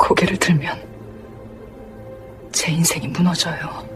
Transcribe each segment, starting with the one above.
고개를 들면 제 인생이 무너져요.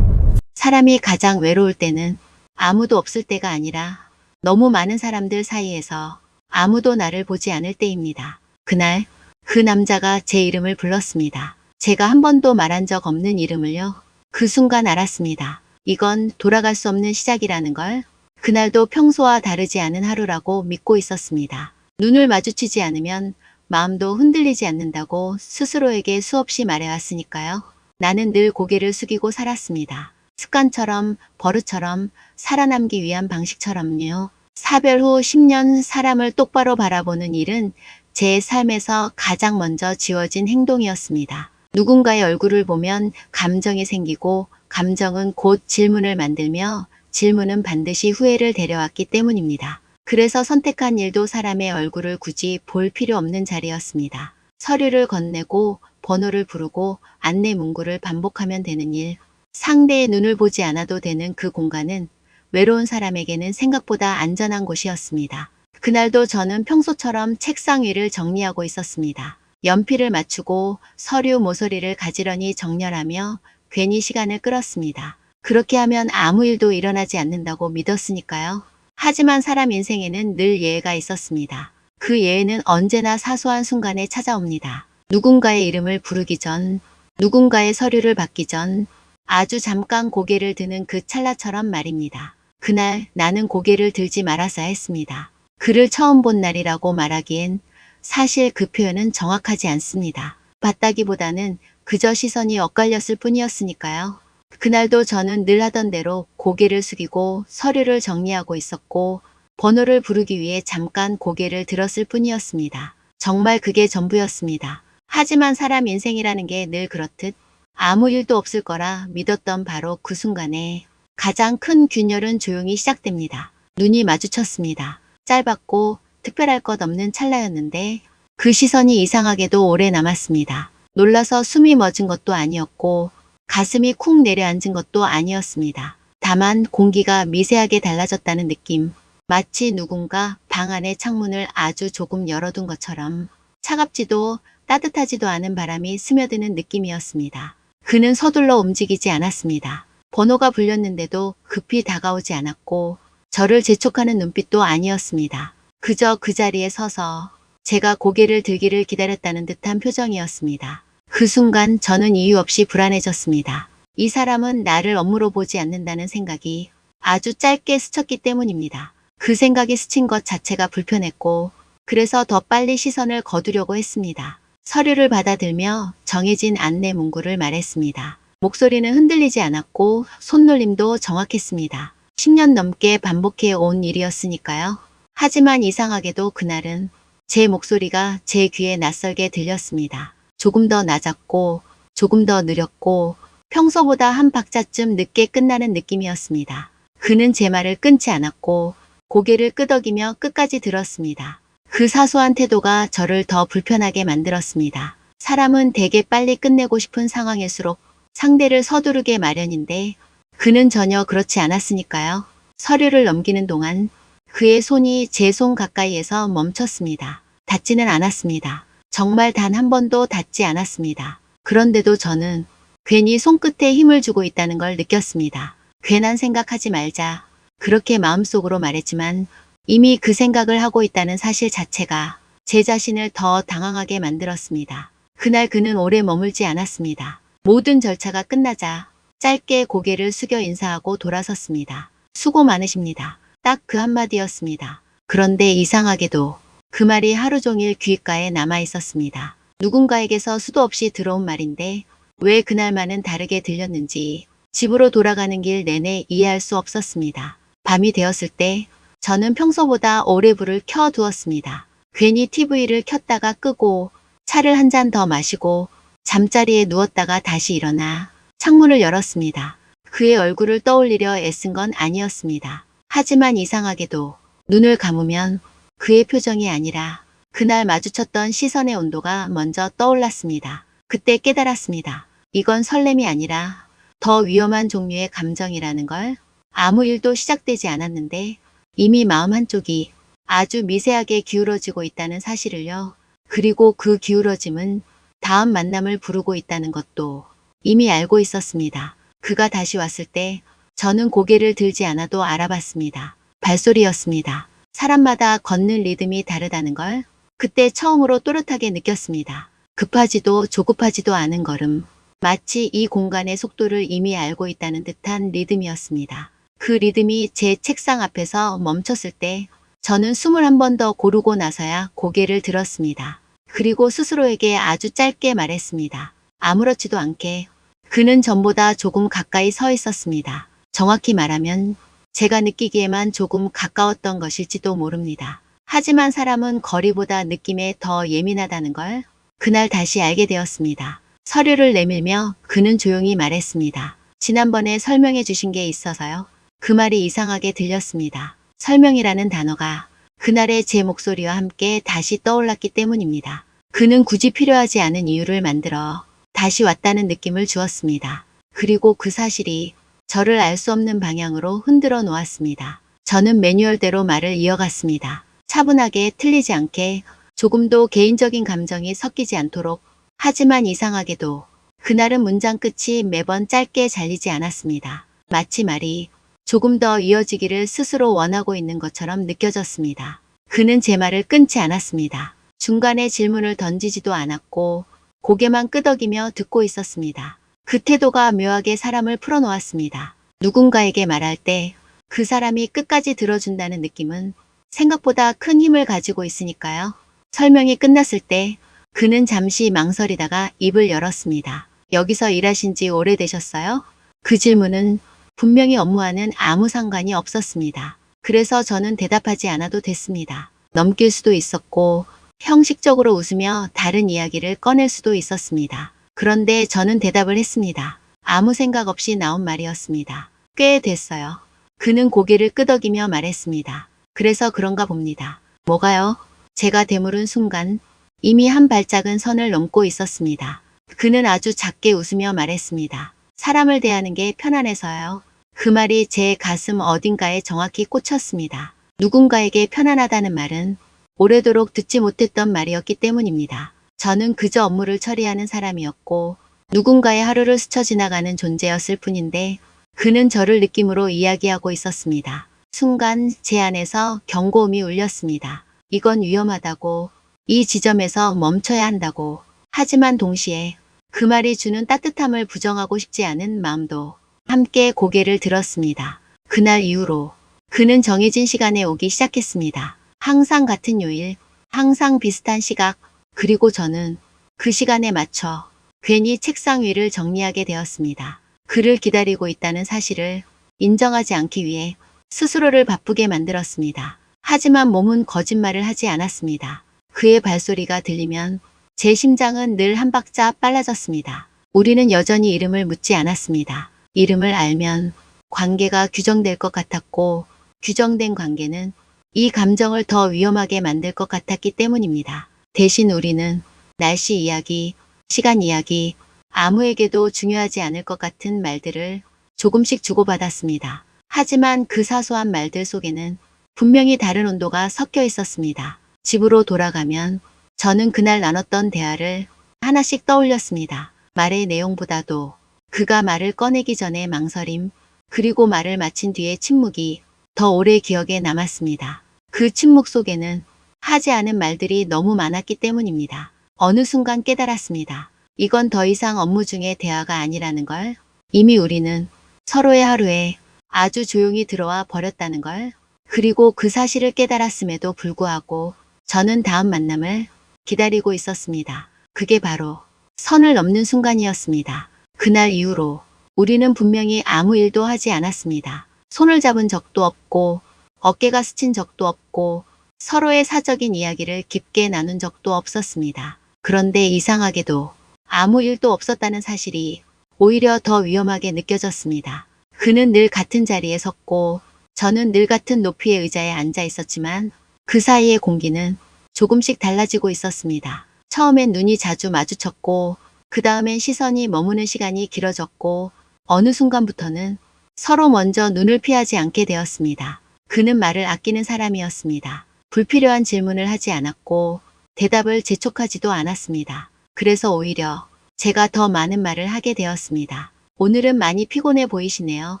사람이 가장 외로울 때는 아무도 없을 때가 아니라 너무 많은 사람들 사이에서 아무도 나를 보지 않을 때입니다. 그날 그 남자가 제 이름을 불렀습니다. 제가 한 번도 말한 적 없는 이름을요. 그 순간 알았습니다. 이건 돌아갈 수 없는 시작이라는 걸. 그날도 평소와 다르지 않은 하루라고 믿고 있었습니다. 눈을 마주치지 않으면 마음도 흔들리지 않는다고 스스로에게 수없이 말해왔으니까요. 나는 늘 고개를 숙이고 살았습니다. 습관처럼, 버릇처럼, 살아남기 위한 방식처럼요. 사별 후 10년 사람을 똑바로 바라보는 일은 제 삶에서 가장 먼저 지워진 행동이었습니다. 누군가의 얼굴을 보면 감정이 생기고 감정은 곧 질문을 만들며 질문은 반드시 후회를 데려왔기 때문입니다. 그래서 선택한 일도 사람의 얼굴을 굳이 볼 필요 없는 자리였습니다. 서류를 건네고 번호를 부르고 안내 문구를 반복하면 되는 일, 상대의 눈을 보지 않아도 되는 그 공간은 외로운 사람에게는 생각보다 안전한 곳이었습니다. 그날도 저는 평소처럼 책상 위를 정리하고 있었습니다. 연필을 맞추고 서류 모서리를 가지런히 정렬하며 괜히 시간을 끌었습니다. 그렇게 하면 아무 일도 일어나지 않는다고 믿었으니까요. 하지만 사람 인생에는 늘 예외가 있었습니다. 그 예외는 언제나 사소한 순간에 찾아옵니다. 누군가의 이름을 부르기 전, 누군가의 서류를 받기 전, 아주 잠깐 고개를 드는 그 찰나처럼 말입니다. 그날 나는 고개를 들지 말았어야 했습니다. 그를 처음 본 날이라고 말하기엔 사실 그 표현은 정확하지 않습니다. 봤다기보다는 그저 시선이 엇갈렸을 뿐이었으니까요. 그날도 저는 늘 하던 대로 고개를 숙이고 서류를 정리하고 있었고 번호를 부르기 위해 잠깐 고개를 들었을 뿐이었습니다. 정말 그게 전부였습니다. 하지만 사람 인생이라는 게 늘 그렇듯 아무 일도 없을 거라 믿었던 바로 그 순간에 가장 큰 균열은 조용히 시작됩니다. 눈이 마주쳤습니다. 짧았고 특별할 것 없는 찰나였는데 그 시선이 이상하게도 오래 남았습니다. 놀라서 숨이 멎은 것도 아니었고 가슴이 쿵 내려앉은 것도 아니었습니다. 다만 공기가 미세하게 달라졌다는 느낌. 마치 누군가 방 안의 창문을 아주 조금 열어둔 것처럼 차갑지도 따뜻하지도 않은 바람이 스며드는 느낌이었습니다. 그는 서둘러 움직이지 않았습니다. 번호가 불렸는데도 급히 다가오지 않았고 저를 재촉하는 눈빛도 아니었습니다. 그저 그 자리에 서서 제가 고개를 들기를 기다렸다는 듯한 표정이었습니다. 그 순간 저는 이유 없이 불안해졌습니다. 이 사람은 나를 업무로 보지 않는다는 생각이 아주 짧게 스쳤기 때문입니다. 그 생각이 스친 것 자체가 불편했고 그래서 더 빨리 시선을 거두려고 했습니다. 서류를 받아들며 정해진 안내 문구를 말했습니다. 목소리는 흔들리지 않았고 손놀림도 정확했습니다. 10년 넘게 반복해 온 일이었으니까요. 하지만 이상하게도 그날은 제 목소리가 제 귀에 낯설게 들렸습니다. 조금 더 낮았고 조금 더 느렸고 평소보다 한 박자쯤 늦게 끝나는 느낌이었습니다. 그는 제 말을 끊지 않았고 고개를 끄덕이며 끝까지 들었습니다. 그 사소한 태도가 저를 더 불편하게 만들었습니다. 사람은 되게 빨리 끝내고 싶은 상황일수록 상대를 서두르게 마련인데 그는 전혀 그렇지 않았으니까요. 서류를 넘기는 동안 그의 손이 제 손 가까이에서 멈췄습니다. 닿지는 않았습니다. 정말 단 한 번도 닿지 않았습니다. 그런데도 저는 괜히 손끝에 힘을 주고 있다는 걸 느꼈습니다. 괜한 생각하지 말자. 그렇게 마음속으로 말했지만 이미 그 생각을 하고 있다는 사실 자체가 제 자신을 더 당황하게 만들었습니다. 그날 그는 오래 머물지 않았습니다. 모든 절차가 끝나자 짧게 고개를 숙여 인사하고 돌아섰습니다. 수고 많으십니다. 딱 그 한마디였습니다. 그런데 이상하게도 그 말이 하루 종일 귓가에 남아 있었습니다. 누군가에게서 수도 없이 들어온 말인데 왜 그날만은 다르게 들렸는지 집으로 돌아가는 길 내내 이해할 수 없었습니다. 밤이 되었을 때 저는 평소보다 오래 불을 켜두었습니다. 괜히 TV를 켰다가 끄고 차를 한 잔 더 마시고 잠자리에 누웠다가 다시 일어나 창문을 열었습니다. 그의 얼굴을 떠올리려 애쓴 건 아니었습니다. 하지만 이상하게도 눈을 감으면 그의 표정이 아니라 그날 마주쳤던 시선의 온도가 먼저 떠올랐습니다. 그때 깨달았습니다. 이건 설렘이 아니라 더 위험한 종류의 감정이라는 걸. 아무 일도 시작되지 않았는데 이미 마음 한쪽이 아주 미세하게 기울어지고 있다는 사실을요. 그리고 그 기울어짐은 다음 만남을 부르고 있다는 것도 이미 알고 있었습니다. 그가 다시 왔을 때 저는 고개를 들지 않아도 알아봤습니다. 발소리였습니다. 사람마다 걷는 리듬이 다르다는 걸 그때 처음으로 또렷하게 느꼈습니다. 급하지도 조급하지도 않은 걸음. 마치 이 공간의 속도를 이미 알고 있다는 듯한 리듬이었습니다. 그 리듬이 제 책상 앞에서 멈췄을 때 저는 숨을 한 번 더 고르고 나서야 고개를 들었습니다. 그리고 스스로에게 아주 짧게 말했습니다. 아무렇지도 않게. 그는 전보다 조금 가까이 서 있었습니다. 정확히 말하면 제가 느끼기에만 조금 가까웠던 것일지도 모릅니다. 하지만 사람은 거리보다 느낌에 더 예민하다는 걸 그날 다시 알게 되었습니다. 서류를 내밀며 그는 조용히 말했습니다. 지난번에 설명해 주신 게 있어서요. 그 말이 이상하게 들렸습니다. 설명이라는 단어가 그날의 제 목소리와 함께 다시 떠올랐기 때문입니다. 그는 굳이 필요하지 않은 이유를 만들어 다시 왔다는 느낌을 주었습니다. 그리고 그 사실이 저를 알 수 없는 방향으로 흔들어 놓았습니다. 저는 매뉴얼대로 말을 이어갔습니다. 차분하게 틀리지 않게 조금도 개인적인 감정이 섞이지 않도록. 하지만 이상하게도 그날은 문장 끝이 매번 짧게 잘리지 않았습니다. 마치 말이 조금 더 이어지기를 스스로 원하고 있는 것처럼 느껴졌습니다. 그는 제 말을 끊지 않았습니다. 중간에 질문을 던지지도 않았고 고개만 끄덕이며 듣고 있었습니다. 그 태도가 묘하게 사람을 풀어놓았습니다. 누군가에게 말할 때 그 사람이 끝까지 들어준다는 느낌은 생각보다 큰 힘을 가지고 있으니까요. 설명이 끝났을 때 그는 잠시 망설이다가 입을 열었습니다. 여기서 일하신 지 오래되셨어요? 그 질문은 분명히 업무와는 아무 상관이 없었습니다. 그래서 저는 대답하지 않아도 됐습니다. 넘길 수도 있었고 형식적으로 웃으며 다른 이야기를 꺼낼 수도 있었습니다. 그런데 저는 대답을 했습니다. 아무 생각 없이 나온 말이었습니다. 꽤 됐어요. 그는 고개를 끄덕이며 말했습니다. 그래서 그런가 봅니다. 뭐가요? 제가 되물은 순간 이미 한 발짝은 선을 넘고 있었습니다. 그는 아주 작게 웃으며 말했습니다. 사람을 대하는 게 편안해서요. 그 말이 제 가슴 어딘가에 정확히 꽂혔습니다. 누군가에게 편안하다는 말은 오래도록 듣지 못했던 말이었기 때문입니다. 저는 그저 업무를 처리하는 사람이었고 누군가의 하루를 스쳐 지나가는 존재였을 뿐인데 그는 저를 느낌으로 이야기하고 있었습니다. 순간 제 안에서 경고음이 울렸습니다. 이건 위험하다고, 이 지점에서 멈춰야 한다고. 하지만 동시에 그 말이 주는 따뜻함을 부정하고 싶지 않은 마음도 함께 고개를 들었습니다. 그날 이후로 그는 정해진 시간에 오기 시작했습니다. 항상 같은 요일, 항상 비슷한 시각, 그리고 저는 그 시간에 맞춰 괜히 책상 위를 정리하게 되었습니다. 그를 기다리고 있다는 사실을 인정하지 않기 위해 스스로를 바쁘게 만들었습니다. 하지만 몸은 거짓말을 하지 않았습니다. 그의 발소리가 들리면 제 심장은 늘 한 박자 빨라졌습니다. 우리는 여전히 이름을 묻지 않았습니다. 이름을 알면 관계가 규정될 것 같았고 규정된 관계는 이 감정을 더 위험하게 만들 것 같았기 때문입니다. 대신 우리는 날씨 이야기, 시간 이야기, 아무에게도 중요하지 않을 것 같은 말들을 조금씩 주고받았습니다. 하지만 그 사소한 말들 속에는 분명히 다른 온도가 섞여 있었습니다. 집으로 돌아가면 저는 그날 나눴던 대화를 하나씩 떠올렸습니다. 말의 내용보다도 그가 말을 꺼내기 전에 망설임, 그리고 말을 마친 뒤의 침묵이 더 오래 기억에 남았습니다. 그 침묵 속에는 하지 않은 말들이 너무 많았기 때문입니다. 어느 순간 깨달았습니다. 이건 더 이상 업무 중의 대화가 아니라는 걸. 이미 우리는 서로의 하루에 아주 조용히 들어와 버렸다는 걸. 그리고 그 사실을 깨달았음에도 불구하고 저는 다음 만남을 기다리고 있었습니다. 그게 바로 선을 넘는 순간이었습니다. 그날 이후로 우리는 분명히 아무 일도 하지 않았습니다. 손을 잡은 적도 없고 어깨가 스친 적도 없고 서로의 사적인 이야기를 깊게 나눈 적도 없었습니다. 그런데 이상하게도 아무 일도 없었다는 사실이 오히려 더 위험하게 느껴졌습니다. 그는 늘 같은 자리에 섰고 저는 늘 같은 높이의 의자에 앉아 있었지만 그 사이의 공기는 조금씩 달라지고 있었습니다. 처음엔 눈이 자주 마주쳤고 그 다음엔 시선이 머무는 시간이 길어졌고 어느 순간부터는 서로 먼저 눈을 피하지 않게 되었습니다. 그는 말을 아끼는 사람이었습니다. 불필요한 질문을 하지 않았고 대답을 재촉하지도 않았습니다. 그래서 오히려 제가 더 많은 말을 하게 되었습니다. 오늘은 많이 피곤해 보이시네요.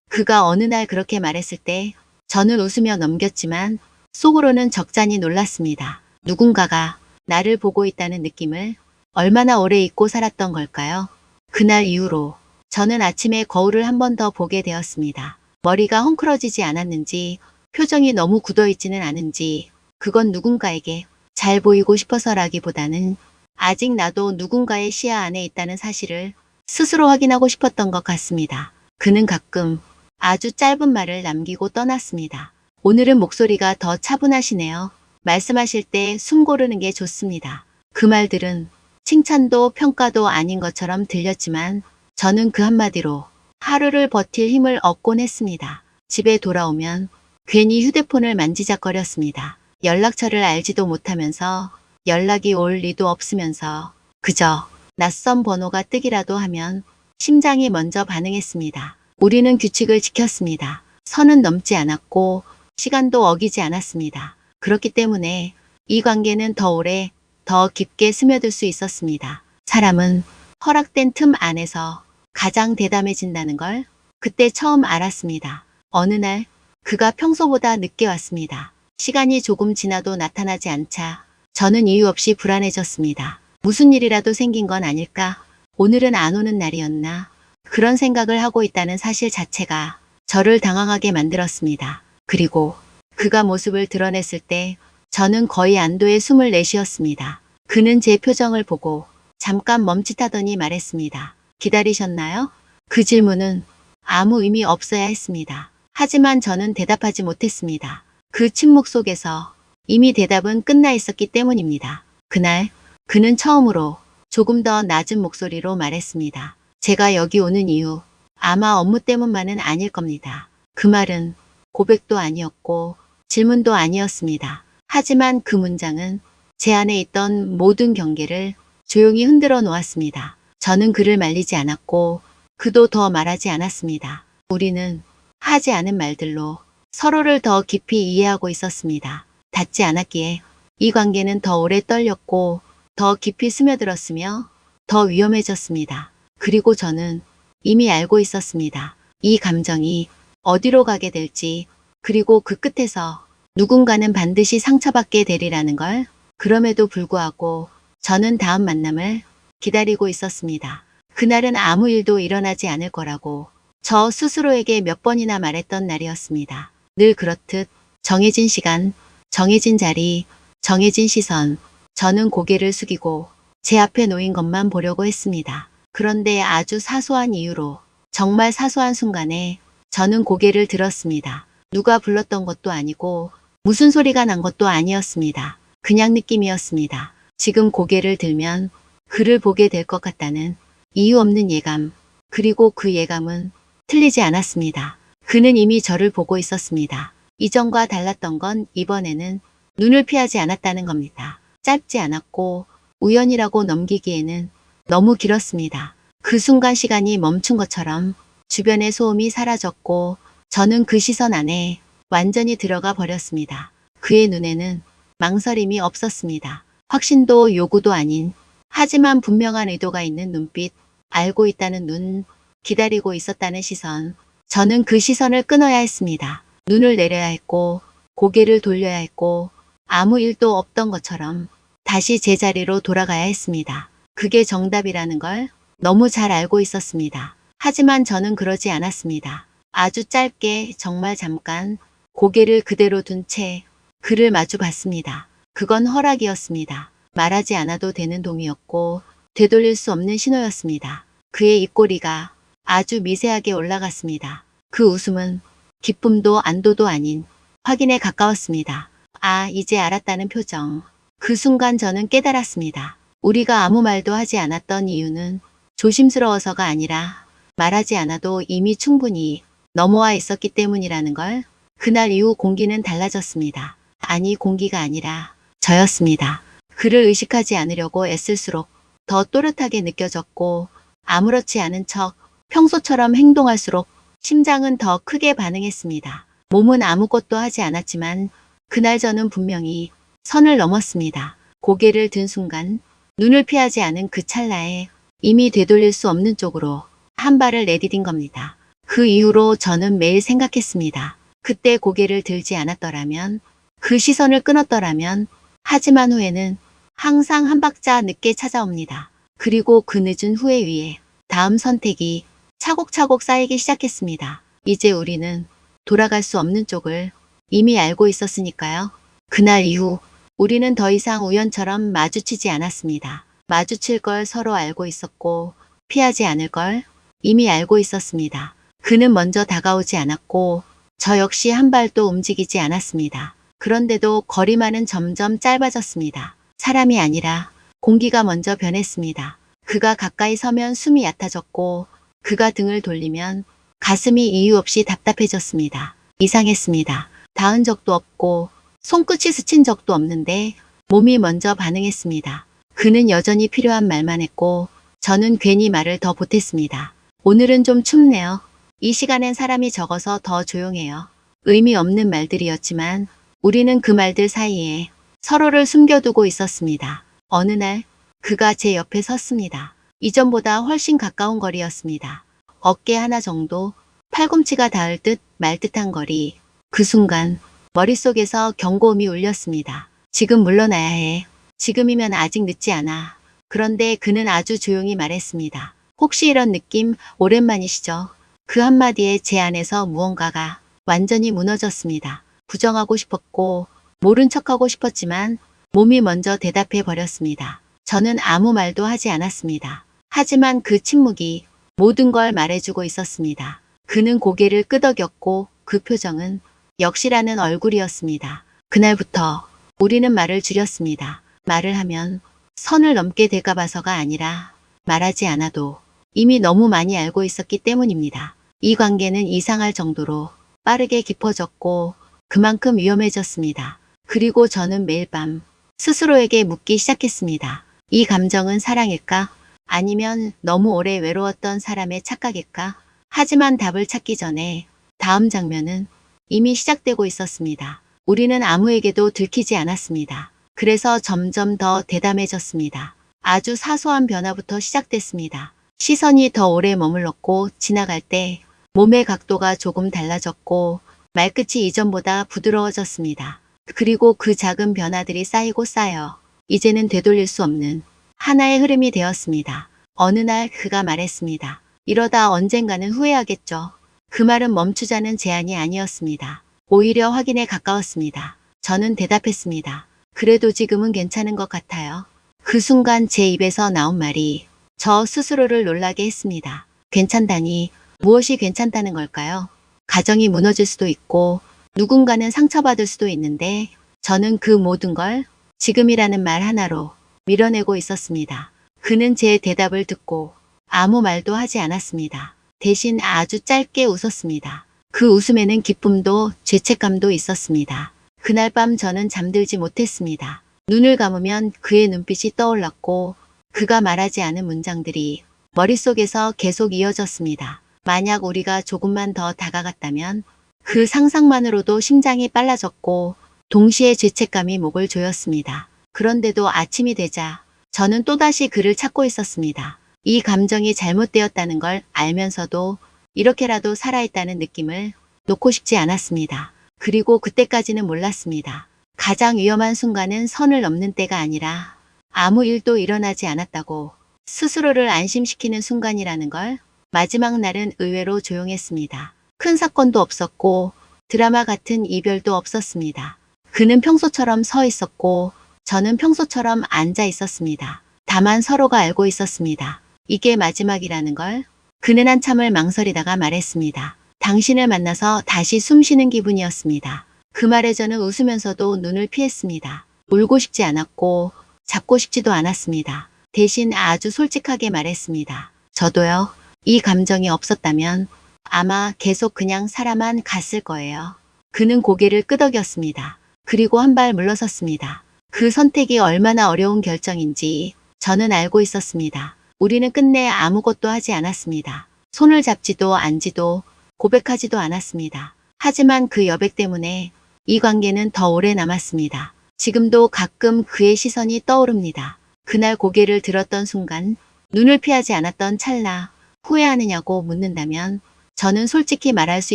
그가 어느 날 그렇게 말했을 때 저는 웃으며 넘겼지만 속으로는 적잖이 놀랐습니다. 누군가가 나를 보고 있다는 느낌을 얼마나 오래 잊고 살았던 걸까요? 그날 이후로 저는 아침에 거울을 한 번 더 보게 되었습니다. 머리가 헝클어지지 않았는지, 표정이 너무 굳어있지는 않은지, 그건 누군가에게 잘 보이고 싶어서라기보다는 아직 나도 누군가의 시야 안에 있다는 사실을 스스로 확인하고 싶었던 것 같습니다. 그는 가끔 아주 짧은 말을 남기고 떠났습니다. 오늘은 목소리가 더 차분하시네요. 말씀하실 때 숨 고르는 게 좋습니다. 그 말들은 칭찬도 평가도 아닌 것처럼 들렸지만 저는 그 한마디로 하루를 버틸 힘을 얻곤 했습니다. 집에 돌아오면 괜히 휴대폰을 만지작거렸습니다. 연락처를 알지도 못하면서 연락이 올 리도 없으면서 그저 낯선 번호가 뜨기라도 하면 심장이 먼저 반응했습니다. 우리는 규칙을 지켰습니다. 선은 넘지 않았고 시간도 어기지 않았습니다. 그렇기 때문에 이 관계는 더 오래, 더 깊게 스며들 수 있었습니다. 사람은 허락된 틈 안에서 가장 대담해진다는 걸 그때 처음 알았습니다. 어느 날 그가 평소보다 늦게 왔습니다. 시간이 조금 지나도 나타나지 않자 저는 이유 없이 불안해졌습니다. 무슨 일이라도 생긴 건 아닐까? 오늘은 안 오는 날이었나? 그런 생각을 하고 있다는 사실 자체가 저를 당황하게 만들었습니다. 그리고 그가 모습을 드러냈을 때 저는 거의 안도의 숨을 내쉬었습니다. 그는 제 표정을 보고 잠깐 멈칫하더니 말했습니다. 기다리셨나요? 그 질문은 아무 의미 없어야 했습니다. 하지만 저는 대답하지 못했습니다. 그 침묵 속에서 이미 대답은 끝나 있었기 때문입니다. 그날 그는 처음으로 조금 더 낮은 목소리로 말했습니다. 제가 여기 오는 이유 아마 업무 때문만은 아닐 겁니다. 그 말은 고백도 아니었고 질문도 아니었습니다. 하지만 그 문장은 제 안에 있던 모든 경계를 조용히 흔들어 놓았습니다. 저는 그를 말리지 않았고 그도 더 말하지 않았습니다. 우리는 하지 않은 말들로 서로를 더 깊이 이해하고 있었습니다. 닿지 않았기에 이 관계는 더 오래 떨렸고 더 깊이 스며들었으며 더 위험해졌습니다. 그리고 저는 이미 알고 있었습니다. 이 감정이 어디로 가게 될지, 그리고 그 끝에서 누군가는 반드시 상처받게 되리라는 걸. 그럼에도 불구하고 저는 다음 만남을 기다리고 있었습니다. 그날은 아무 일도 일어나지 않을 거라고 저 스스로에게 몇 번이나 말했던 날이었습니다. 늘 그렇듯 정해진 시간, 정해진 자리, 정해진 시선. 저는 고개를 숙이고 제 앞에 놓인 것만 보려고 했습니다. 그런데 아주 사소한 이유로, 정말 사소한 순간에 저는 고개를 들었습니다. 누가 불렀던 것도 아니고 무슨 소리가 난 것도 아니었습니다. 그냥 느낌이었습니다. 지금 고개를 들면 그를 보게 될 것 같다는 이유 없는 예감. 그리고 그 예감은 틀리지 않았습니다. 그는 이미 저를 보고 있었습니다. 이전과 달랐던 건 이번에는 눈을 피하지 않았다는 겁니다. 짧지 않았고 우연이라고 넘기기에는 너무 길었습니다. 그 순간 시간이 멈춘 것처럼 주변의 소음이 사라졌고 저는 그 시선 안에 완전히 들어가 버렸습니다. 그의 눈에는 망설임이 없었습니다. 확신도 요구도 아닌, 하지만 분명한 의도가 있는 눈빛, 알고 있다는 눈, 기다리고 있었다는 시선. 저는 그 시선을 끊어야 했습니다. 눈을 내려야 했고 고개를 돌려야 했고 아무 일도 없던 것처럼 다시 제자리로 돌아가야 했습니다. 그게 정답이라는 걸 너무 잘 알고 있었습니다. 하지만 저는 그러지 않았습니다. 아주 짧게, 정말 잠깐 고개를 그대로 둔 채 그를 마주 봤습니다. 그건 허락이었습니다. 말하지 않아도 되는 동의였고 되돌릴 수 없는 신호였습니다. 그의 입꼬리가 아주 미세하게 올라갔습니다. 그 웃음은 기쁨도 안도도 아닌 확인에 가까웠습니다. 아, 이제 알았다는 표정. 그 순간 저는 깨달았습니다. 우리가 아무 말도 하지 않았던 이유는 조심스러워서가 아니라 말하지 않아도 이미 충분히 넘어와 있었기 때문이라는 걸. 그날 이후 공기는 달라졌습니다. 아니, 공기가 아니라 저였습니다. 그를 의식하지 않으려고 애쓸수록 더 또렷하게 느껴졌고 아무렇지 않은 척 평소처럼 행동할수록 심장은 더 크게 반응했습니다. 몸은 아무것도 하지 않았지만 그날 저는 분명히 선을 넘었습니다. 고개를 든 순간 눈을 피하지 않은 그 찰나에 이미 되돌릴 수 없는 쪽으로 한 발을 내디딘 겁니다. 그 이후로 저는 매일 생각했습니다. 그때 고개를 들지 않았더라면, 그 시선을 끊었더라면, 하지만 후회는 항상 한 박자 늦게 찾아옵니다. 그리고 그 늦은 후회 위에 다음 선택이 차곡차곡 쌓이기 시작했습니다. 이제 우리는 돌아갈 수 없는 쪽을 이미 알고 있었으니까요. 그날 이후 우리는 더 이상 우연처럼 마주치지 않았습니다. 마주칠 걸 서로 알고 있었고 피하지 않을 걸 이미 알고 있었습니다. 그는 먼저 다가오지 않았고 저 역시 한 발도 움직이지 않았습니다. 그런데도 거리만은 점점 짧아졌습니다. 사람이 아니라 공기가 먼저 변했습니다. 그가 가까이 서면 숨이 얕아졌고 그가 등을 돌리면 가슴이 이유 없이 답답해졌습니다. 이상했습니다. 닿은 적도 없고 손끝이 스친 적도 없는데 몸이 먼저 반응했습니다. 그는 여전히 필요한 말만 했고 저는 괜히 말을 더 보탰습니다. 오늘은 좀 춥네요. 이 시간엔 사람이 적어서 더 조용해요. 의미 없는 말들이었지만 우리는 그 말들 사이에 서로를 숨겨두고 있었습니다. 어느 날 그가 제 옆에 섰습니다. 이전보다 훨씬 가까운 거리였습니다. 어깨 하나 정도, 팔꿈치가 닿을 듯 말 듯한 거리. 그 순간 머릿속에서 경고음이 울렸습니다. 지금 물러나야 해. 지금이면 아직 늦지 않아. 그런데 그는 아주 조용히 말했습니다. 혹시 이런 느낌 오랜만이시죠? 그 한마디에 제 안에서 무언가가 완전히 무너졌습니다. 부정하고 싶었고 모른 척하고 싶었지만 몸이 먼저 대답해 버렸습니다. 저는 아무 말도 하지 않았습니다. 하지만 그 침묵이 모든 걸 말해주고 있었습니다. 그는 고개를 끄덕였고 그 표정은 역시라는 얼굴이었습니다. 그날부터 우리는 말을 줄였습니다. 말을 하면 선을 넘게 될까 봐서가 아니라 말하지 않아도 이미 너무 많이 알고 있었기 때문입니다. 이 관계는 이상할 정도로 빠르게 깊어졌고 그만큼 위험해졌습니다. 그리고 저는 매일 밤 스스로에게 묻기 시작했습니다. 이 감정은 사랑일까? 아니면 너무 오래 외로웠던 사람의 착각일까? 하지만 답을 찾기 전에 다음 장면은 이미 시작되고 있었습니다. 우리는 아무에게도 들키지 않았습니다. 그래서 점점 더 대담해졌습니다. 아주 사소한 변화부터 시작됐습니다. 시선이 더 오래 머물렀고 지나갈 때 몸의 각도가 조금 달라졌고 말끝이 이전보다 부드러워졌습니다. 그리고 그 작은 변화들이 쌓이고 쌓여 이제는 되돌릴 수 없는 하나의 흐름이 되었습니다. 어느 날 그가 말했습니다. 이러다 언젠가는 후회하겠죠. 그 말은 멈추자는 제안이 아니었습니다. 오히려 확인에 가까웠습니다. 저는 대답했습니다. 그래도 지금은 괜찮은 것 같아요. 그 순간 제 입에서 나온 말이 저 스스로를 놀라게 했습니다. 괜찮다니 무엇이 괜찮다는 걸까요? 가정이 무너질 수도 있고 누군가는 상처받을 수도 있는데 저는 그 모든 걸 지금이라는 말 하나로 밀어내고 있었습니다. 그는 제 대답을 듣고 아무 말도 하지 않았습니다. 대신 아주 짧게 웃었습니다. 그 웃음에는 기쁨도 죄책감도 있었습니다. 그날 밤 저는 잠들지 못했습니다. 눈을 감으면 그의 눈빛이 떠올랐고 그가 말하지 않은 문장들이 머릿속에서 계속 이어졌습니다. 만약 우리가 조금만 더 다가갔다면 그 상상만으로도 심장이 빨라졌고 동시에 죄책감이 목을 조였습니다. 그런데도 아침이 되자 저는 또다시 그를 찾고 있었습니다. 이 감정이 잘못되었다는 걸 알면서도 이렇게라도 살아있다는 느낌을 놓고 싶지 않았습니다. 그리고 그때까지는 몰랐습니다. 가장 위험한 순간은 선을 넘는 때가 아니라 아무 일도 일어나지 않았다고 스스로를 안심시키는 순간이라는 걸. 마지막 날은 의외로 조용했습니다. 큰 사건도 없었고 드라마 같은 이별도 없었습니다. 그는 평소처럼 서 있었고 저는 평소처럼 앉아 있었습니다. 다만 서로가 알고 있었습니다. 이게 마지막이라는 걸. 그는 한참을 망설이다가 말했습니다. 당신을 만나서 다시 숨 쉬는 기분이었습니다. 그 말에 저는 웃으면서도 눈을 피했습니다. 울고 싶지 않았고 잡고 싶지도 않았습니다. 대신 아주 솔직하게 말했습니다. 저도요. 이 감정이 없었다면 아마 계속 그냥 살아만 갔을 거예요. 그는 고개를 끄덕였습니다. 그리고 한 발 물러섰습니다. 그 선택이 얼마나 어려운 결정인지 저는 알고 있었습니다. 우리는 끝내 아무것도 하지 않았습니다. 손을 잡지도 앉지도 고백하지도 않았습니다. 하지만 그 여백 때문에 이 관계는 더 오래 남았습니다. 지금도 가끔 그의 시선이 떠오릅니다. 그날 고개를 들었던 순간, 눈을 피하지 않았던 찰나, 후회하느냐고 묻는다면 저는 솔직히 말할 수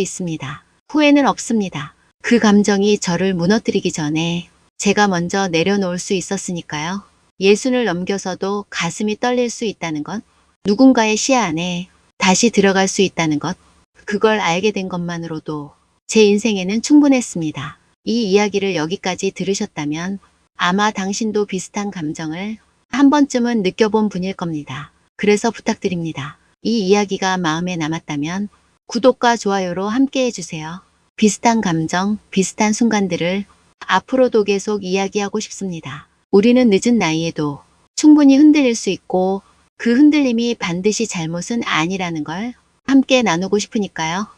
있습니다. 후회는 없습니다. 그 감정이 저를 무너뜨리기 전에 제가 먼저 내려놓을 수 있었으니까요. 예순을 넘겨서도 가슴이 떨릴 수 있다는 것, 누군가의 시야 안에 다시 들어갈 수 있다는 것, 그걸 알게 된 것만으로도 제 인생에는 충분했습니다. 이 이야기를 여기까지 들으셨다면 아마 당신도 비슷한 감정을 한 번쯤은 느껴본 분일 겁니다. 그래서 부탁드립니다. 이 이야기가 마음에 남았다면 구독과 좋아요로 함께 해주세요. 비슷한 감정, 비슷한 순간들을 앞으로도 계속 이야기하고 싶습니다. 우리는 늦은 나이에도 충분히 흔들릴 수 있고 그 흔들림이 반드시 잘못은 아니라는 걸 함께 나누고 싶으니까요.